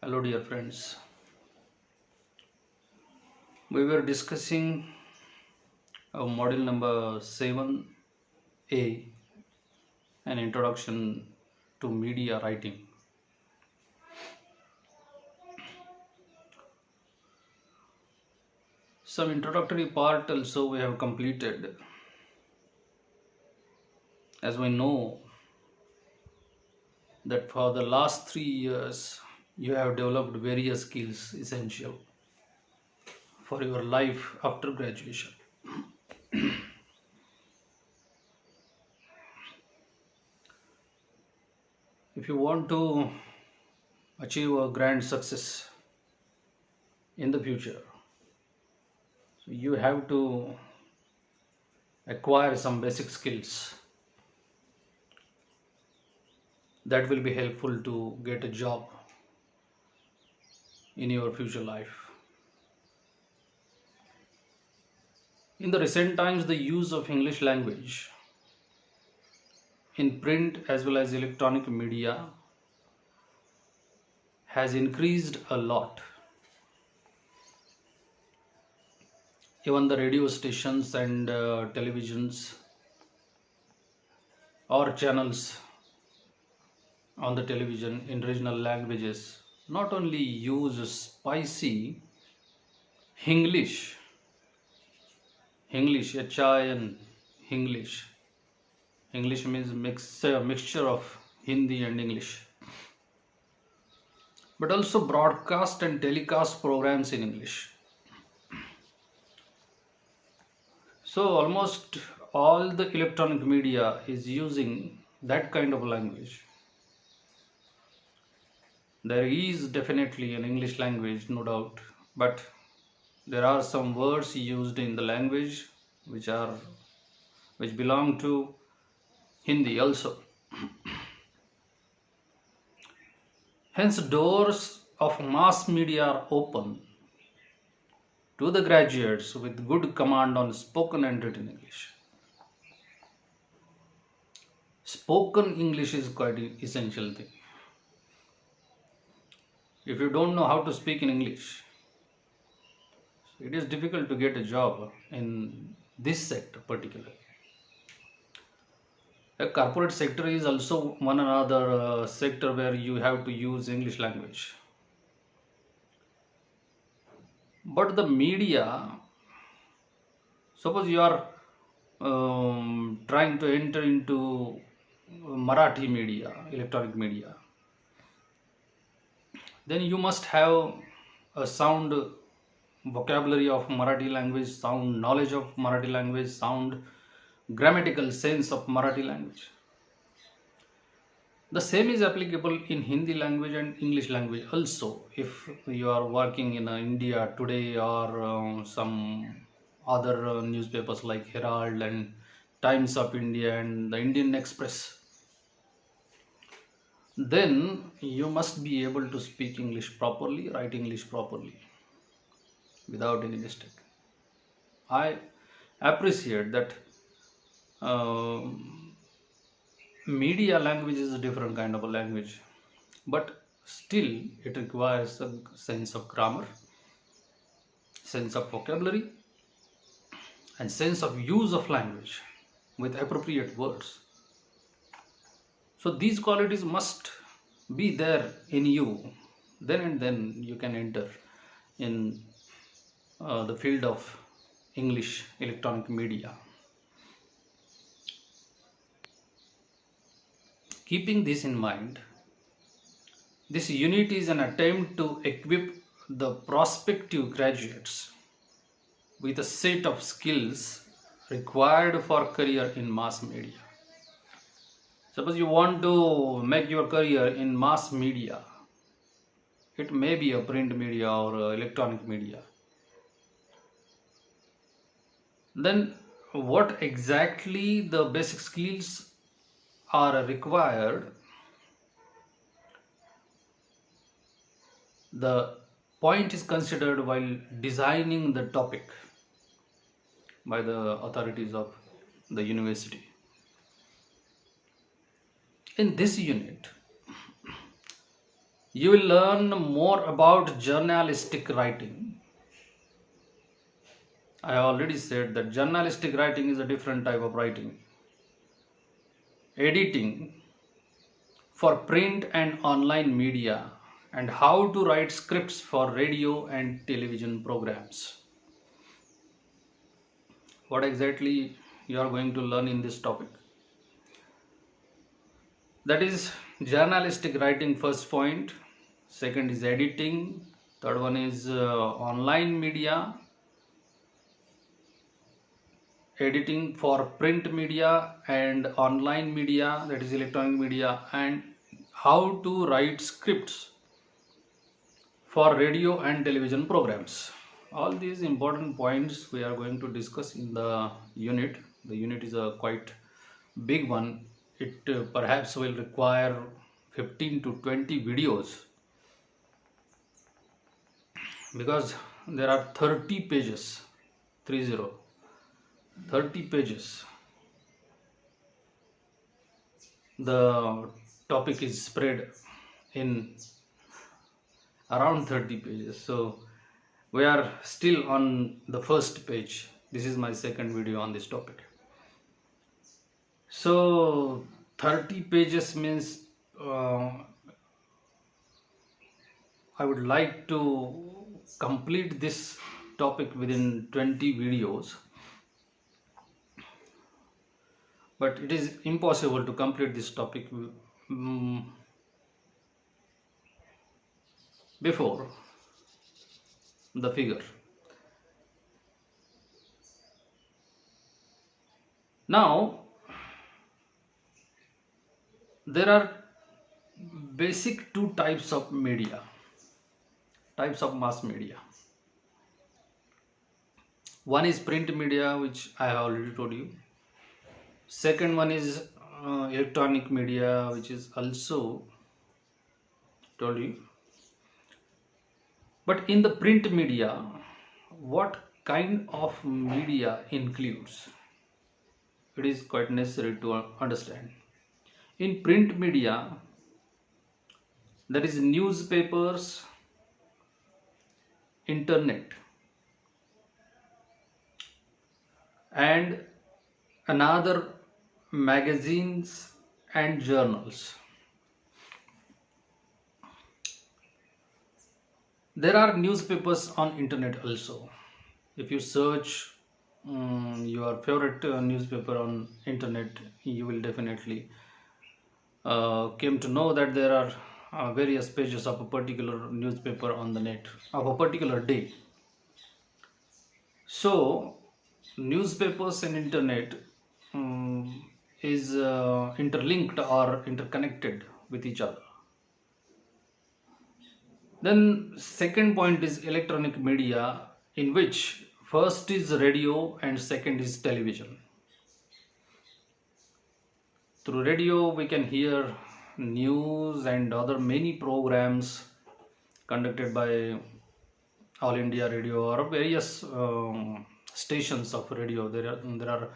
Hello, dear friends. We were discussing module number 7A, an introduction to media writing. Some introductory part also we have completed. As we know that for the last 3 years, you have developed various skills essential for your life after graduation. If you want to achieve a grand success in the future, so you have to acquire some basic skills that will be helpful to get a job in your future life. In the recent times, the use of English language in print as well as electronic media has increased a lot. Even the radio stations and televisions or channels on the television in regional languages not only use spicy English, H-I-N, English. English means mixture of Hindi and English, but also broadcast and telecast programs in English. So almost all the electronic media is using that kind of language. There is definitely an English language, no doubt, but there are some words used in the language which are which belong to Hindi also. Hence, doors of mass media are open to the graduates with good command on spoken and written English. Spoken English is quite an essential thing. If you don't know how to speak in English, it is difficult to get a job in this sector particularly. A corporate sector is also one another sector where you have to use English language. But the media, suppose you are trying to enter into Marathi media, electronic media, then you must have a sound vocabulary of Marathi language, sound knowledge of Marathi language, sound grammatical sense of Marathi language. The same is applicable in Hindi language and English language also. If you are working in India Today or some other newspapers like Herald and Times of India and the Indian Express, then you must be able to speak English properly, write English properly without any mistake. I appreciate that media language is a different kind of a language, but still it requires a sense of grammar, sense of vocabulary, and sense of use of language with appropriate words. So these qualities must be there in you. Then and then you can enter in the field of English electronic media. Keeping this in mind, this unit is an attempt to equip the prospective graduates with a set of skills required for career in mass media. Suppose you want to make your career in mass media, it may be a print media or electronic media. Then what exactly the basic skills are required? The point is considered while designing the topic by the authorities of the university. In this unit, You will learn more about journalistic writing. I already said that journalistic writing is a different type of writing. Editing for print and online media, and how to write scripts for radio and television programs. What exactly you are going to learn in this topic? That is journalistic writing, first point. Second is editing. Third one is online media, editing for print media and online media, that is electronic media, and how to write scripts for radio and television programs. All these important points we are going to discuss in the unit. The unit is a quite big one. It perhaps will require 15 to 20 videos, because there are 30 pages, 30 30 pages. The topic is spread in around 30 pages. So we are still on the first page. This is my second video on this topic. So 30 pages means I would like to complete this topic within 20 videos, but it is impossible to complete this topic before the figure. Now there are basic two types of media, types of mass media. One is print media, which I have already told you. Second one is electronic media, which is also told you. But in the print media, what kind of media includes? It is quite necessary to understand. In print media, there is newspapers, internet, and another magazines and journals. There are newspapers on internet also. If you search your favorite newspaper on internet, you will definitely came to know that there are various pages of a particular newspaper on the net of a particular day. So newspapers and internet is interlinked or interconnected with each other. Then second point is electronic media, in which first is radio and second is television. Through radio we can hear news and other many programs conducted by All India Radio or various stations of radio. There are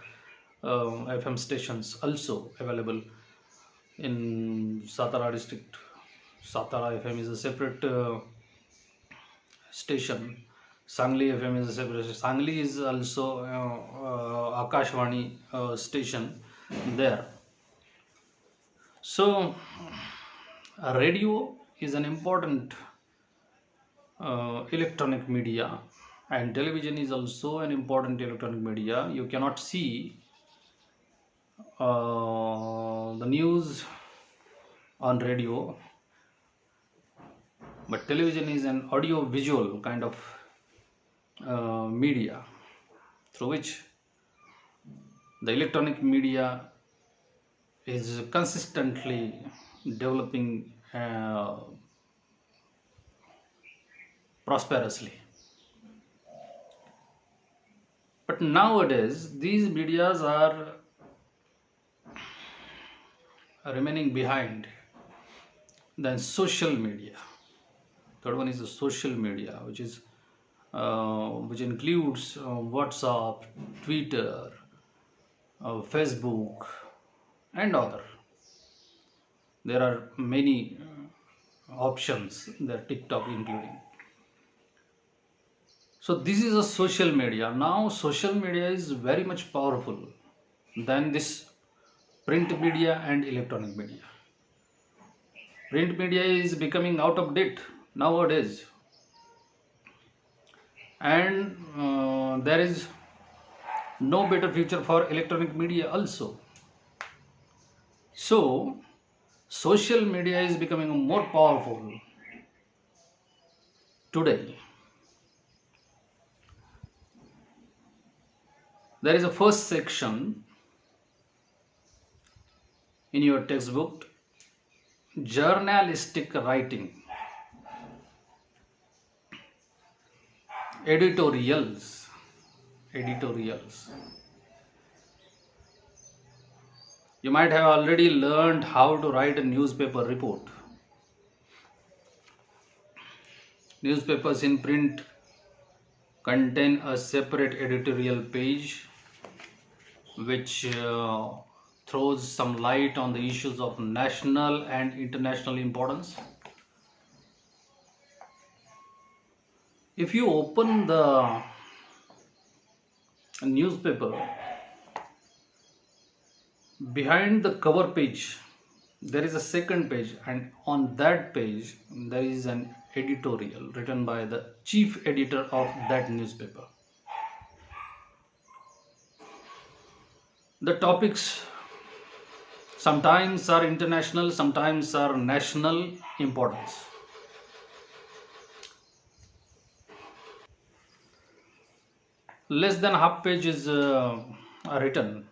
FM stations also available in Satara district. Satara FM is a separate station. Sangli FM is a separate station. Sangli is also Akashvani station there. So radio is an important electronic media, and television is also an important electronic media. You cannot see the news on radio, but television is an audio visual kind of media through which the electronic media is consistently developing prosperously. But nowadays these medias are remaining behind than social media. Third one is the social media, which is which includes WhatsApp, Twitter, Facebook, and other. There are many options, the TikTok including. So this is a social media. Now social media is very much powerful than this print media and electronic media. Print media is becoming out of date nowadays, and there is no better future for electronic media also. So social media is becoming more powerful today. There is a first section in your textbook, journalistic writing, editorials. Editorials. You might have already learned how to write a newspaper report. Newspapers in print contain a separate editorial page which throws some light on the issues of national and international importance. If you open the newspaper, behind the cover page there is a second page, and on that page there is an editorial written by the chief editor of that newspaper. The topics sometimes are international, sometimes are national importance. Less than half page is written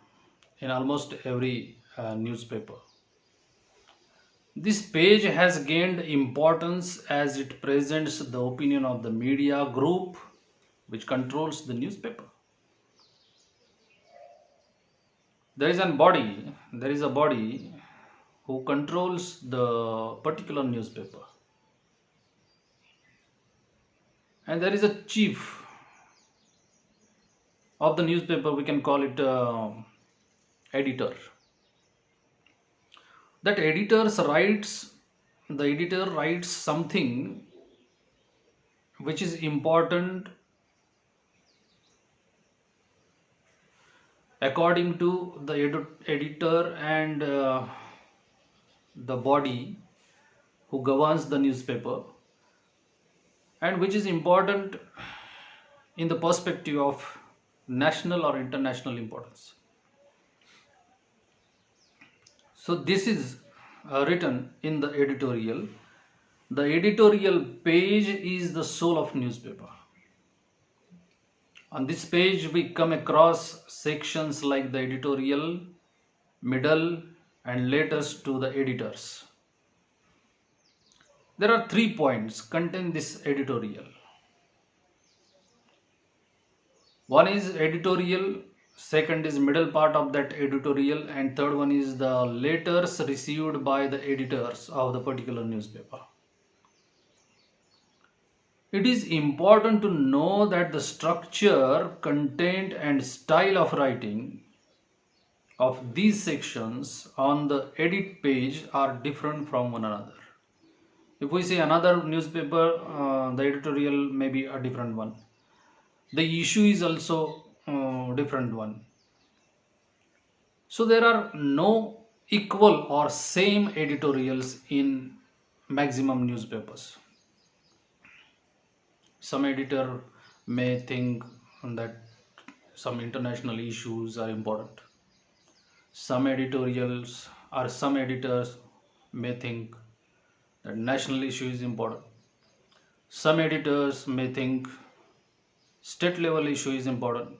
in almost every newspaper. This page has gained importance as it presents the opinion of the media group which controls the newspaper. There is a body who controls the particular newspaper, and there is a chief of the newspaper, we can call it editor. That the editor writes something which is important according to the editor and the body who governs the newspaper, and which is important in the perspective of national or international importance. So this is written in the editorial. The editorial page is the soul of newspaper. On this page we come across sections like the editorial, middle, and letters to the editors. There are 3 points contain this editorial. One is editorial, second is middle part of that editorial, and third one is the letters received by the editors of the particular newspaper. It is important to know that the structure, content, and style of writing of these sections on the edit page are different from one another. If we see another newspaper, the editorial may be a different one. The issue is also different one. So there are no equal or same editorials in maximum newspapers. Some editor may think that some international issues are important. Some editors may think that national issue is important. Some editors may think state level issue is important.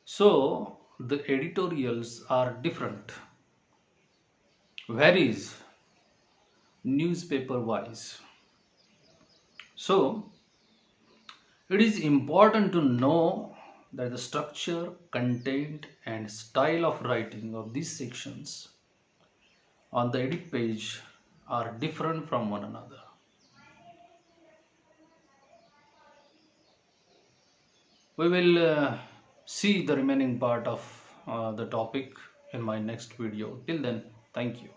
So the editorials are different, varies newspaper wise. So it is important to know that the structure, content, and style of writing of these sections on the edit page are different from one another. We will see the remaining part of the topic in my next video. Till then, thank you.